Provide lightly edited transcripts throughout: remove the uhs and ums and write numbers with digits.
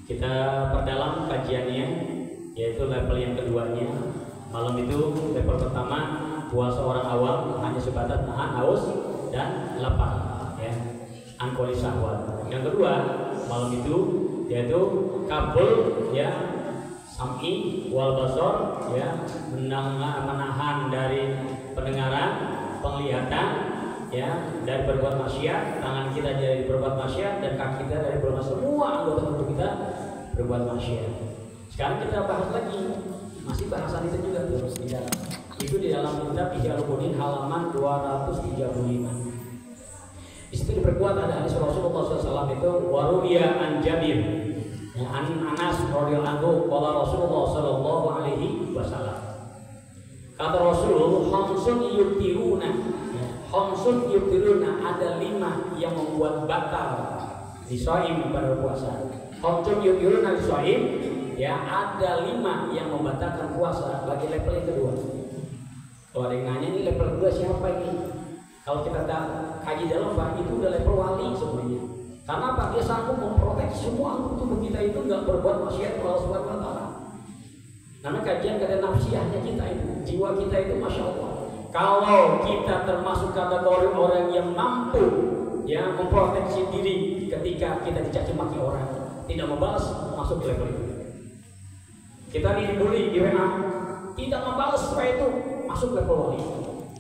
kita perdalam kajiannya, yaitu level yang keduanya. Malam itu level pertama puasa orang awam hanya sebatas nahan haus dan lapar, ya, angkoli syahwat. Yang kedua malam itu yaitu kabul, ya, sam'i wal basar, ya, menahan dari pendengaran, penglihatan, ya, dari berbuat maksiat, tangan kita dari berbuat maksiat dan kaki kita dari berbuat, semua anggota tubuh kita berbuat maksiat. Sekarang kita bahas lagi, masih bahasan itu juga terus di dalam. Itu di dalam kitab Ihya Ulumuddin halaman 235. Di situ diperkuat ada hadis Rasulullah SAW itu waruya an Jabir, ya, an Anas radhiyallahu anhu, qala Rasulullah sallallahu alaihi wasallam. Kata Rasul, khamsun yubtiruna, khamsun yubtiruna, ada 5 yang membuat batal di shaim pada puasa. Khamsun yubtiruna di shaim, ya, ada 5 yang membatalkan puasa bagi level yang kedua. Kalau ada yang nanya ini level kedua siapa ini? Kalau kita kaji dalam Pak, itu udah level wali sebenarnya. Karena apa? Dia sanggup memproteksi semua tubuh kita itu nggak berbuat maksiat kepada Allah Subhanahu wa Ta'ala. Karena kajian keadaan nafsiyahnya kita itu, jiwa kita itu, masya Allah. Kalau kita termasuk kategori orang yang mampu, ya, memproteksi diri ketika kita dicaci maki orang, tidak membalas, masuk ke level itu. Kita dibully di WA, tidak membalas, setelah itu masuk level wali.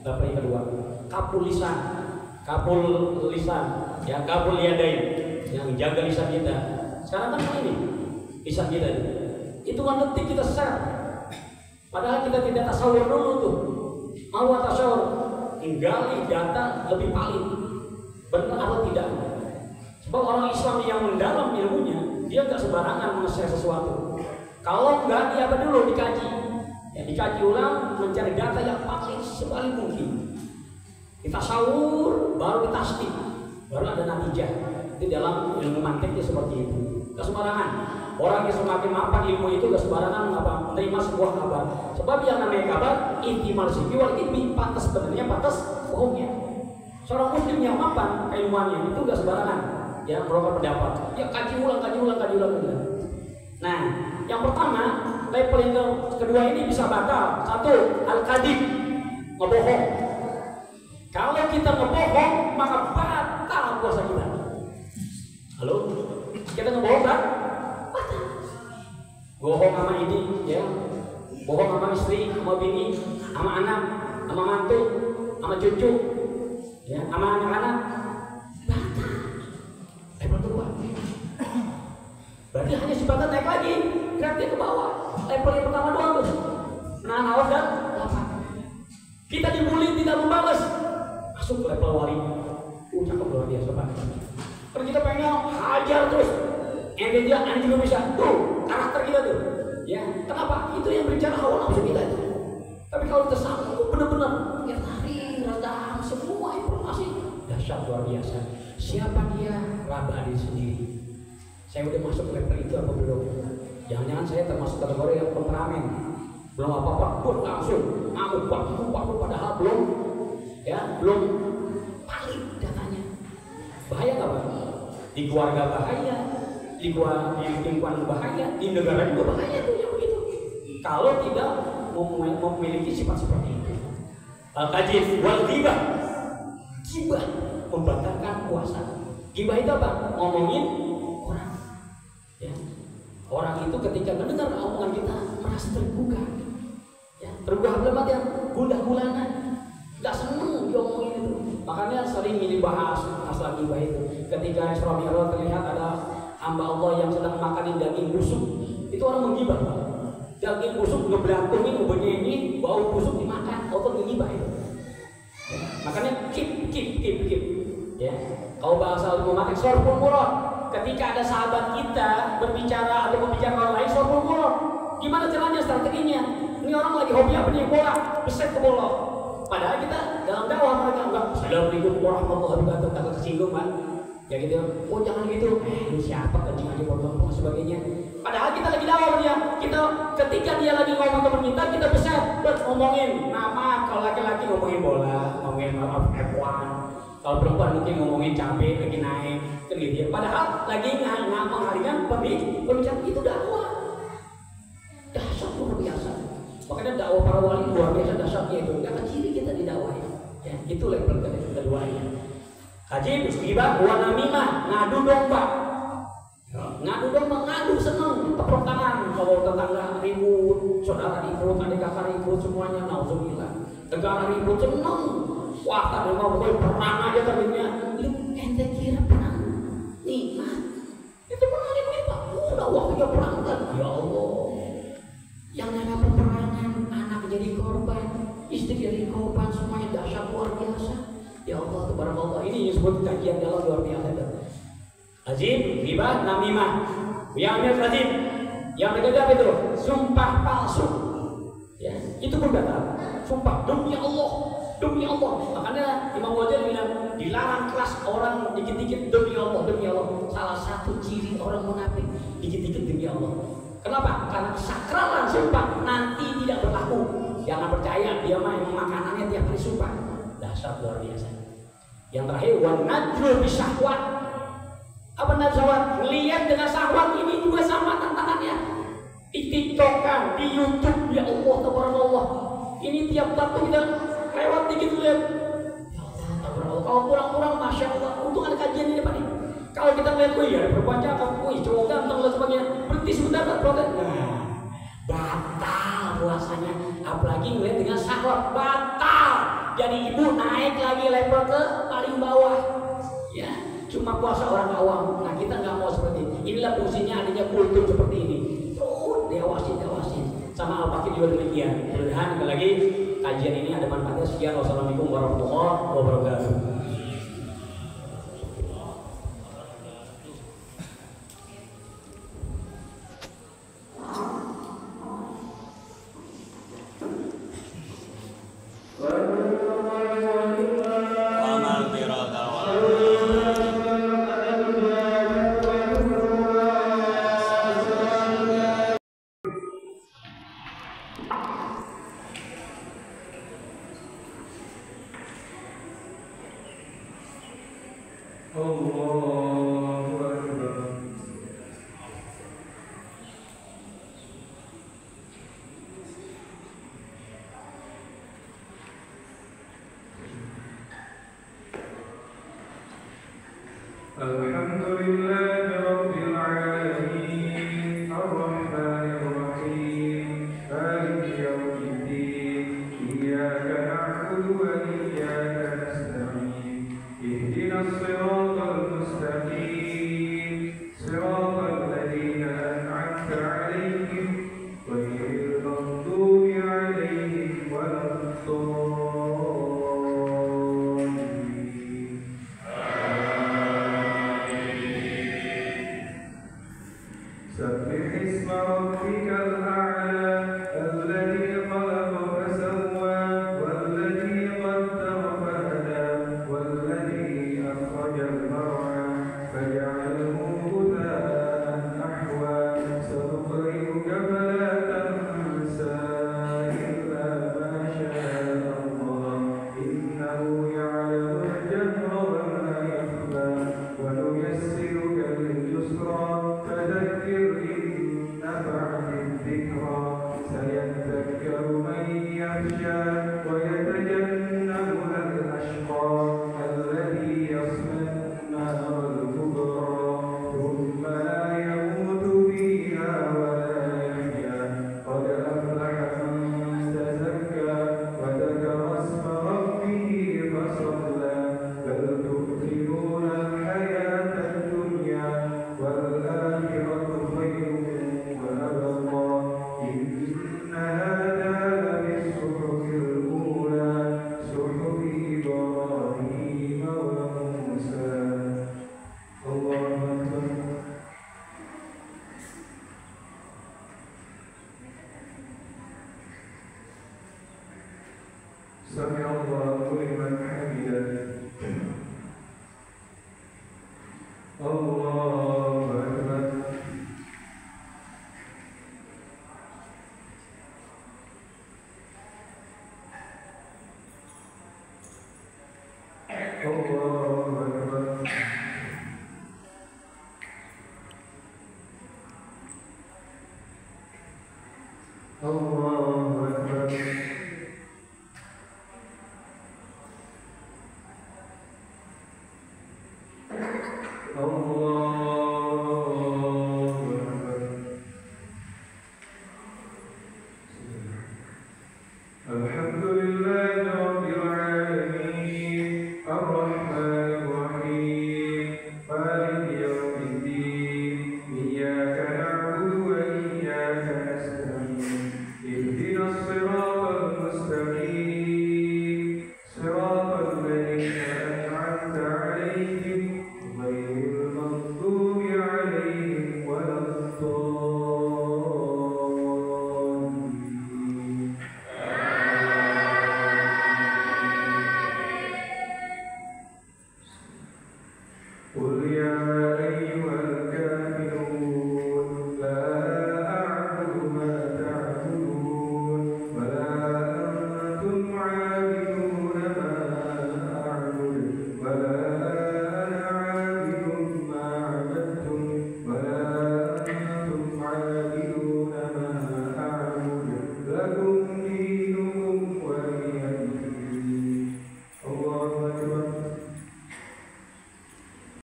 Level yang kedua, kapul lisan, ya, kapul yadain, yang jaga lisan kita. Sekarang kan ini lisan kita itu kan detik kita share, padahal kita tidak tasawur dulu tuh. Mau tasawur, tinggali data lebih paling benar atau tidak. Sebab orang Islam yang mendalam ilmunya, dia nggak sembarangan men-share sesuatu. Kalau nggak, dia apa dulu dikaji, ya, dikaji ulang, mencari data yang paling sepaling mungkin. Kita tasawur, baru ditasdik, baru ada natijah. Itu dalam ilmu mantiknya seperti itu. Gak sembarangan. Orang yang semakin mapan ilmu itu gak sembarangan menerima sebuah kabar. Sebab yang namanya kabar ihtimal sidqi wal kidbi, pantas sebenarnya, pantas bohongnya. Seorang muslim yang mapan keilmuannya itu gak sembarangan, ya, merubah pendapat. Ya, kaji ulang. Nah, yang pertama, level yang kedua ini bisa batal. Satu, al-kadhib, ngebohong. Kalau kita ngebohong, maka batal puasa kita. Halo? Kita ngebohong kan? Batal. Bohong sama ini, ya, bohong sama istri, sama bini, sama anak, sama mantu, sama cucu, ya, sama anak-anak, batal. Level kedua. Berarti hanya sebatas naik lagi, gratis ke bawah. Level yang pertama doang tuh, nahan haus dan lapar. Kita dibully tidak membalas, masuk ke level wali. Cakep luar biasa Pak. Kalau kita pengen hajar terus, dia juga bisa. Tuh karakter kita tuh, ya. Kenapa? Itu yang berbicara hawa nafsu kita itu. Tapi kalau kita sanggup benar-benar, ya, tarik, redam semua informasi, dahsyat luar biasa. Siapa dia? Raba diri sendiri. Saya udah masuk level itu apa belum? Jangan-jangan saya termasuk kategori yang temperamen, belum apa-apa, pun langsung ngamuk padahal belum, ya, belum valid datanya. Bahaya nggak Pak? Di keluarga bahaya, di lingkungan bahaya, di negara juga bahaya tuh yang begitu. Kalau tidak memiliki sifat seperti itu. Al-kajif wal ghibah, ghibah membatalkan puasa. Ghibah itu apa? Ngomongin orang. Ya. Orang itu ketika mendengar omongan kita merasa tergugah. Ya, tergugah dalam artian gundah gulana. Gak seneng diomongin itu. Makanya sering dibahas masalah ghibah itu. Ketika Isra Mi'raj terlihat ada hamba Allah yang sedang makan daging busuk, itu orang menggibah. Daging busuk ngeberantungin, ngebenyenyi, bau busuk dimakan, auto menggibah itu. Ya, makanya keep. Ya, kalau bahasa memakai sorful murad. Ketika ada sahabat kita berbicara atau membicarakan orang lain, sorful murad. Gimana caranya, strateginya? Ini orang lagi hobi apa nih, bola, beset ke bola. Padahal kita dalam dakwah mereka enggak. Assalamualaikum warahmatullahi wabarakatuh, kata tersinggung kan? Ya gitu. Oh jangan gitu. Ini siapa kencing aja potong sebagainya. Padahal kita lagi dakwah dia. Kita ketika dia lagi ngomong teman kita beset, ngomongin. Nah, maaf kalau laki-laki ngomongin bola, ngomongin F1. Kalau perempuan mungkin ngomongin cabai lagi naik, kan gitu ya. Padahal lagi mengalihkan pembicaraan itu dakwah. Dahsyat luar biasa. Makanya dakwah para wali luar biasa dahsyatnya itu. Gak kecil kita didakwahi. Ya, itu level kedua ya. Haji musibah wa namimah, ngadu domba. Ngadu domba, ngadu seneng, tepuk tangan. Kalau tetangga ribut, saudara ribut, adik kakak ribut, semuanya nauzubillah. Negara ribut seneng. Wah, tadi mau perang aja tadinya. Ente kira perang nikmat? Itu perang nikmat. Udah waktunya perang kan? Ya Allah. Yang namanya peperangan, anak jadi korban, istri jadi korban, semuanya dahsyat luar biasa. Ya Allah, subhanallah, ini disebut kajian dalam luar biasa. Azim, ghibah, namimah. Yang azim, yang ketiga itu sumpah palsu. Ya, itu pun batal. Sumpah demi Allah, demi Allah. Makanya Imam Ghazali bilang dilarang keras orang dikit-dikit demi Allah, demi Allah. Salah satu ciri orang munafik dikit-dikit demi Allah. Kenapa? Karena sakralan sumpah nanti tidak berlaku. Jangan percaya dia main makanannya tiap hari sumpah. Dasar luar biasa. Yang terakhir wanajul bisahwat. Apa najwa? Melihat dengan syahwat ini juga sama tantangannya. Di TikTok-kan, di YouTube, ya Allah, subhanallah. Ini tiap waktu kita lewat dikit lihat. Ya Allah, subhanallah. Kalau kurang-kurang, masya Allah. Untung ada kajian ini Pak. Kalau kita lihat, wih ada perempuan cakep, wih cowok ganteng dan sebagainya, berhenti sebentar tak protes. Nah, batal puasanya. Apalagi ngeliat dengan syahwat, batal. Jadi ibu naik lagi level ke paling bawah. Ya, cuma puasa orang awam. Nah kita nggak mau seperti ini. Inilah fungsinya adanya kultur seperti ini. Oh, dewasin. Sama Al-Fakir juga demikian. Mudah-mudahan lagi kajian ini ada manfaatnya. Sekian, wassalamualaikum warahmatullahi wabarakatuh. Allah قل